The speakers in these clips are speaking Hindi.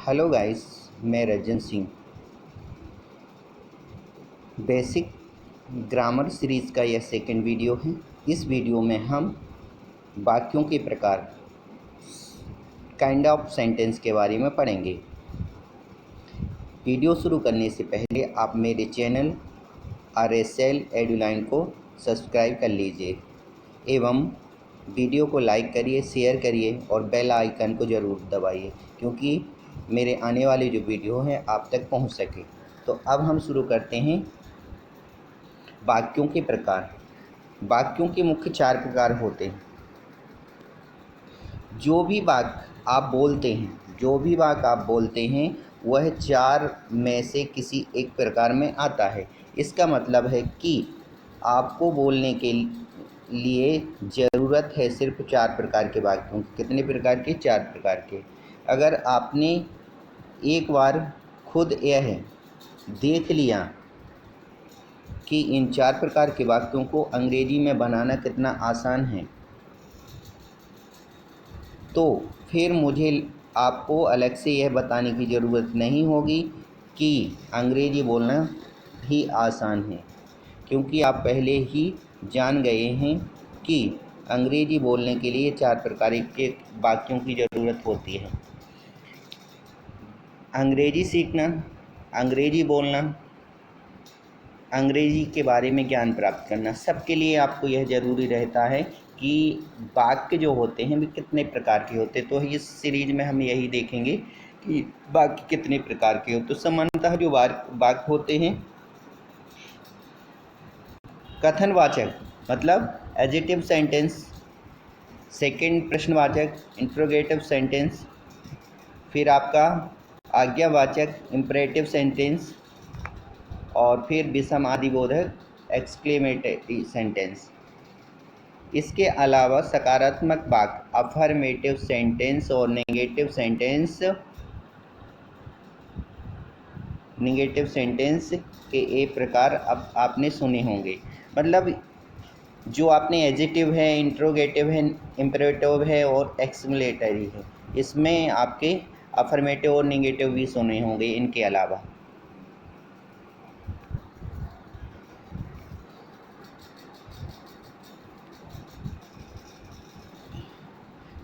हेलो गाइस, मैं Ranjan Singh. Basic grammar series का यह सेकंड वीडियो है। इस वीडियो में हम वाक्यों के प्रकार काइंड ऑफ सेंटेंस के बारे में पढ़ेंगे। वीडियो शुरू करने से पहले आप मेरे चैनल RSL एडुलाइन को सब्सक्राइब कर लीजिए एवं वीडियो को लाइक करिए, शेयर करिए और बेल आइकन को ज़रूर दबाइए क्योंकि मेरे आने वाले जो वीडियो हैं आप तक पहुंच सके। तो अब हम शुरू करते हैं। वाक्यों के प्रकार। वाक्यों के मुख्य 4 प्रकार होते हैं। जो भी वाक्य आप बोलते हैं वह 4 में से किसी एक प्रकार में आता है। इसका मतलब है कि आपको बोलने के लिए ज़रूरत है सिर्फ 4 प्रकार के वाक्यों की। कितने प्रकार के? 4 प्रकार के। अगर आपने एक बार खुद यह देख लिया कि इन 4 प्रकार के वाक्यों को अंग्रेजी में बनाना कितना आसान है, तो फिर मुझे आपको अलग से यह बताने की ज़रूरत नहीं होगी कि अंग्रेजी बोलना ही आसान है, क्योंकि आप पहले ही जान गए हैं कि अंग्रेजी बोलने के लिए 4 प्रकार के वाक्यों की ज़रूरत होती है। अंग्रेजी सीखना, अंग्रेजी बोलना, अंग्रेजी के बारे में ज्ञान प्राप्त करना, सबके लिए आपको यह ज़रूरी रहता है कि वाक्य जो होते हैं वे कितने प्रकार के होते हैं। तो इस सीरीज में हम यही देखेंगे कि वाक्य कितने प्रकार के होते हैं। तो सामान्यतः जो वाक्य होते हैं, कथनवाचक मतलब एडजेक्टिव सेंटेंस, सेकंड प्रश्नवाचक इंट्रोगेटिव सेंटेंस, फिर आपका आज्ञावाचक इम्परेटिव सेंटेंस और फिर विषमादिबोधक एक्सक्लेमेटरी सेंटेंस। इसके अलावा सकारात्मक वाक्य अफर्मेटिव सेंटेंस और नेगेटिव सेंटेंस के एक प्रकार अब आपने सुने होंगे। मतलब जो आपने एडजेक्टिव है, इंट्रोगेटिव है, इम्परेटिव है और एक्सक्लेमेटरी है, इसमें आपके अफर्मेटिव और नेगेटिव भी सुने होंगे इनके अलावा।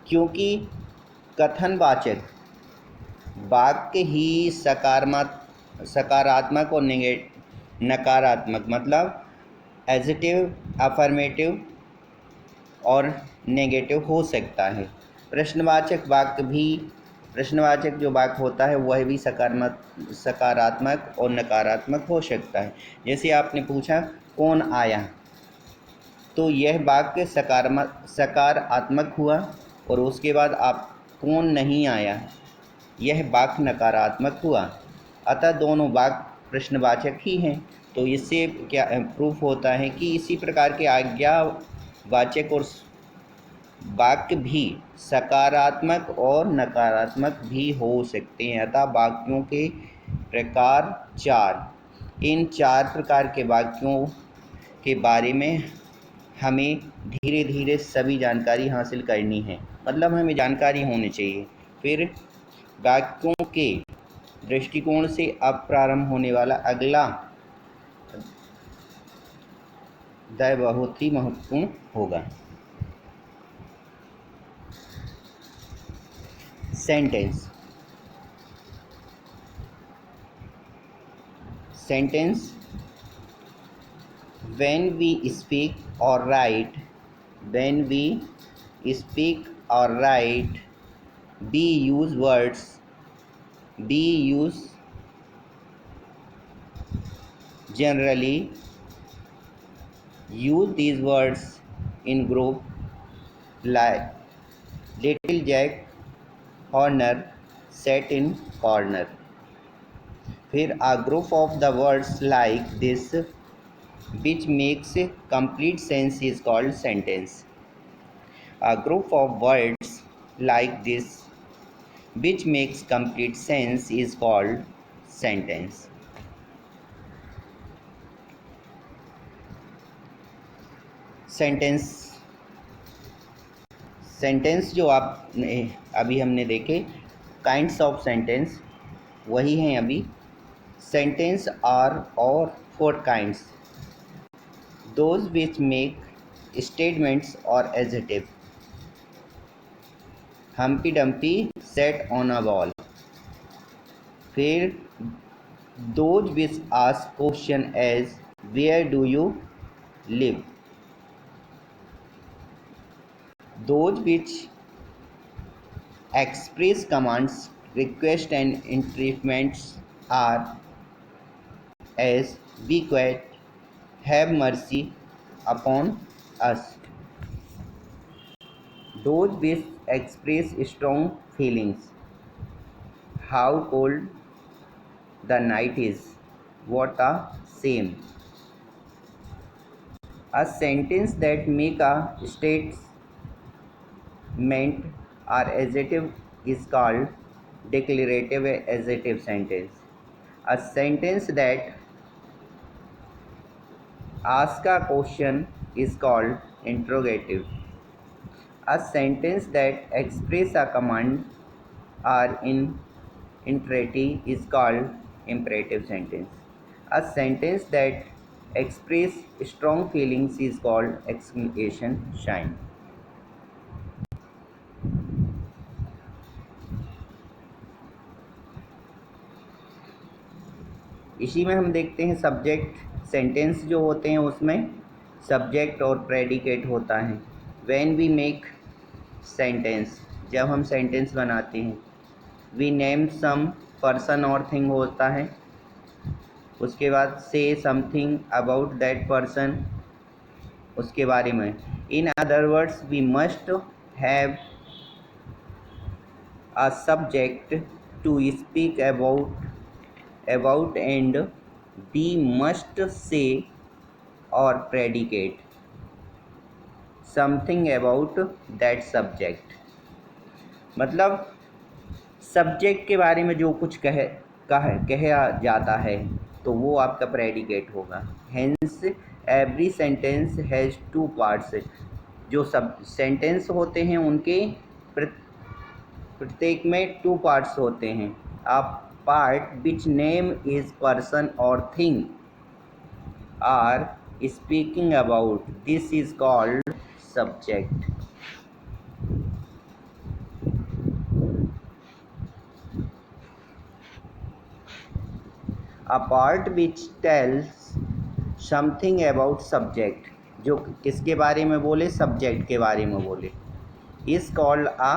क्योंकि कथनवाचक वाक्य ही सकारात्मक और नकारात्मक मतलब एडजेक्टिव, अफर्मेटिव और नेगेटिव हो सकता है। प्रश्नवाचक जो वाक्य होता है वह भी सकारात्मक और नकारात्मक हो सकता है। जैसे आपने पूछा कौन आया, तो यह वाक्य सकारात्मक हुआ और उसके बाद आप कौन नहीं आया, यह वाक्य नकारात्मक हुआ। अतः दोनों वाक्य प्रश्नवाचक ही हैं। तो इससे क्या प्रूफ होता है कि इसी प्रकार के आज्ञावाचक और वाक्य भी सकारात्मक और नकारात्मक भी हो सकते हैं। अतः वाक्यों के प्रकार 4। इन 4 प्रकार के वाक्यों के बारे में हमें धीरे धीरे सभी जानकारी हासिल करनी है, मतलब हमें जानकारी होनी चाहिए। फिर वाक्यों के दृष्टिकोण से अब प्रारंभ होने वाला अगला अध्याय बहुत ही महत्वपूर्ण होगा। Sentence. when we speak or write we use generally use these words in group like little jack, horner, sat in corner. फिर a group of the words like this which makes complete sense is called sentence. A group of words like this which makes complete sense is called sentence. Sentence जो आप अभी हमने देखे, काइंड्स ऑफ सेंटेंस वही हैं अभी। सेंटेंस आर और four kinds, those which make statements और adjective. Humpty dumpty sat on a wall. फिर those which ask question as where do you live. Those which express commands, requests and entreatments are as be quiet, have mercy upon us. Those which express strong feelings, how cold the night is, what a shame. A sentence that make a statement or adjective is called declarative adjective sentence. A sentence that asks a question is called interrogative. A sentence that expresses a command or in entreaty is called imperative sentence. A sentence that expresses strong feelings is called exclamation sign. इसी में हम देखते हैं सब्जेक्ट सेंटेंस जो होते हैं उसमें सब्जेक्ट और प्रेडिकेट होता है। व्हेन वी मेक सेंटेंस, जब हम सेंटेंस बनाते हैं, वी नेम सम पर्सन और थिंग होता है, उसके बाद से समथिंग अबाउट दैट पर्सन, उसके बारे में। In other words we must have a subject to speak about and we must say or predicate something about that subject। मतलब सब्जेक्ट के बारे में जो कुछ कहा जाता है तो वो आपका प्रेडिकेट होगा। Hence every sentence has two parts. जो सब सेंटेंस होते हैं उनके प्रत्येक में टू पार्ट्स होते हैं। आप part which name is person or thing are speaking about, this is called subject। A part which tells something about subject, जो किसके बारे में बोले, सब्जेक्ट के बारे में बोले, is called a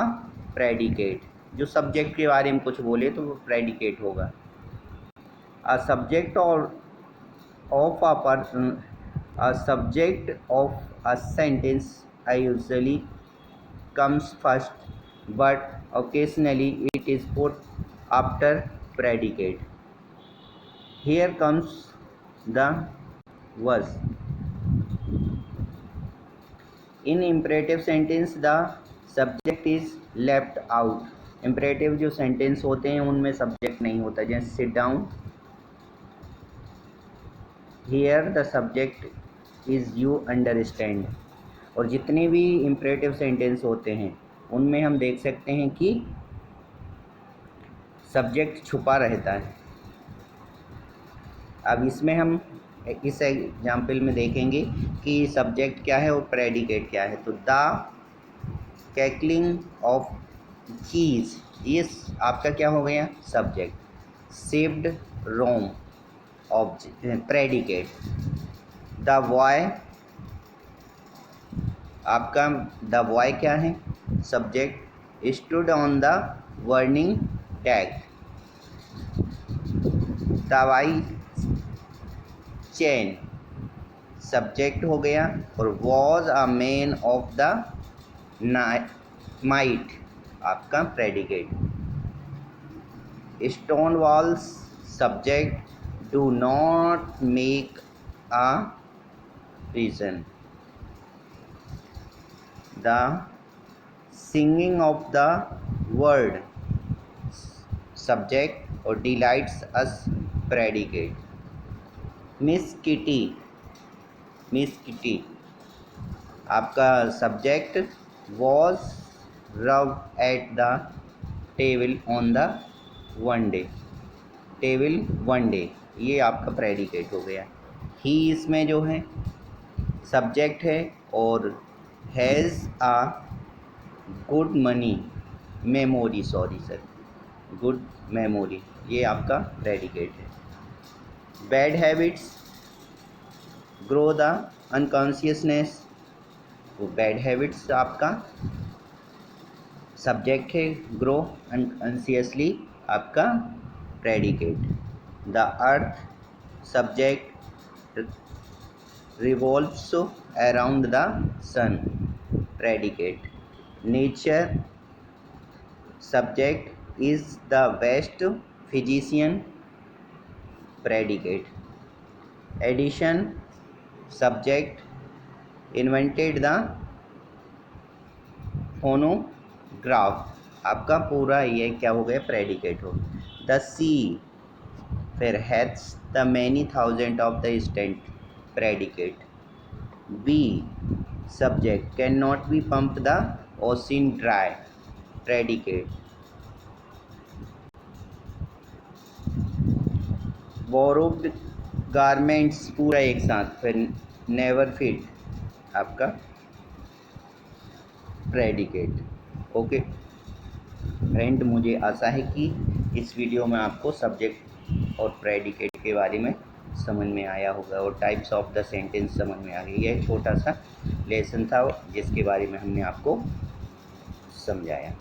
predicate। जो सब्जेक्ट के बारे में कुछ बोले तो वो प्रेडिकेट होगा। A subject of a person, a subject of a sentence usually comes first, but occasionally it is put after predicate। Here comes the was। In imperative sentence the subject is left out। imperative जो sentence होते हैं उनमें subject नहीं होता, जैसे sit down, here the subject is you understand। और जितने भी imperative sentence होते हैं उनमें हम देख सकते हैं कि सब्जेक्ट छुपा रहता है। अब इसमें हम इस एग्जाम्पल में देखेंगे कि सब्जेक्ट क्या है और प्रेडिकेट क्या है। तो द कैकलिंग ऑफ चीज़, ये आपका क्या हो गया, subject. Saved Rome object predicate. The boy, आपका द बॉय क्या है, subject. Stood on the burning deck, दवाई चेन सब्जेक्ट हो गया। और was a man of the might आपका predicate. Stone walls subject, do not make a reason. The singing of the bird subject और delights us predicate. Miss kitty, miss kitty आपका subject. Was rude at the table on the one day, table one day, ये आपका प्रेडिकेट हो गया। ही इसमें जो है सब्जेक्ट है और has a good money memory, sorry sir, good memory, ये आपका प्रेडिकेट है। Bad habits grow the unconsciousness, वो बैड हैबिट्स आपका सब्जेक्ट है, ग्रो अनकॉन्शियसली आपका predicate. The earth subject revolves around the sun, predicate. Nature subject is the best physician, predicate. Addition subject invented the phonograph, आपका पूरा ये क्या हो गया, प्रेडिकेट हो। द सी फिर hath the many thousand of the sands, predicate. B subject cannot be pumped the ocean dry, predicate. borrowed garments पूरा एक साथ, फिर never fit आपका प्रेडिकेट। ओके फ्रेंड, मुझे आशा है कि इस वीडियो में आपको सब्जेक्ट और प्रेडिकेट के बारे में समझ में आया होगा और टाइप्स ऑफ द सेंटेंस समझ में आ गई। यह छोटा सा लेसन था जिसके बारे में हमने आपको समझाया।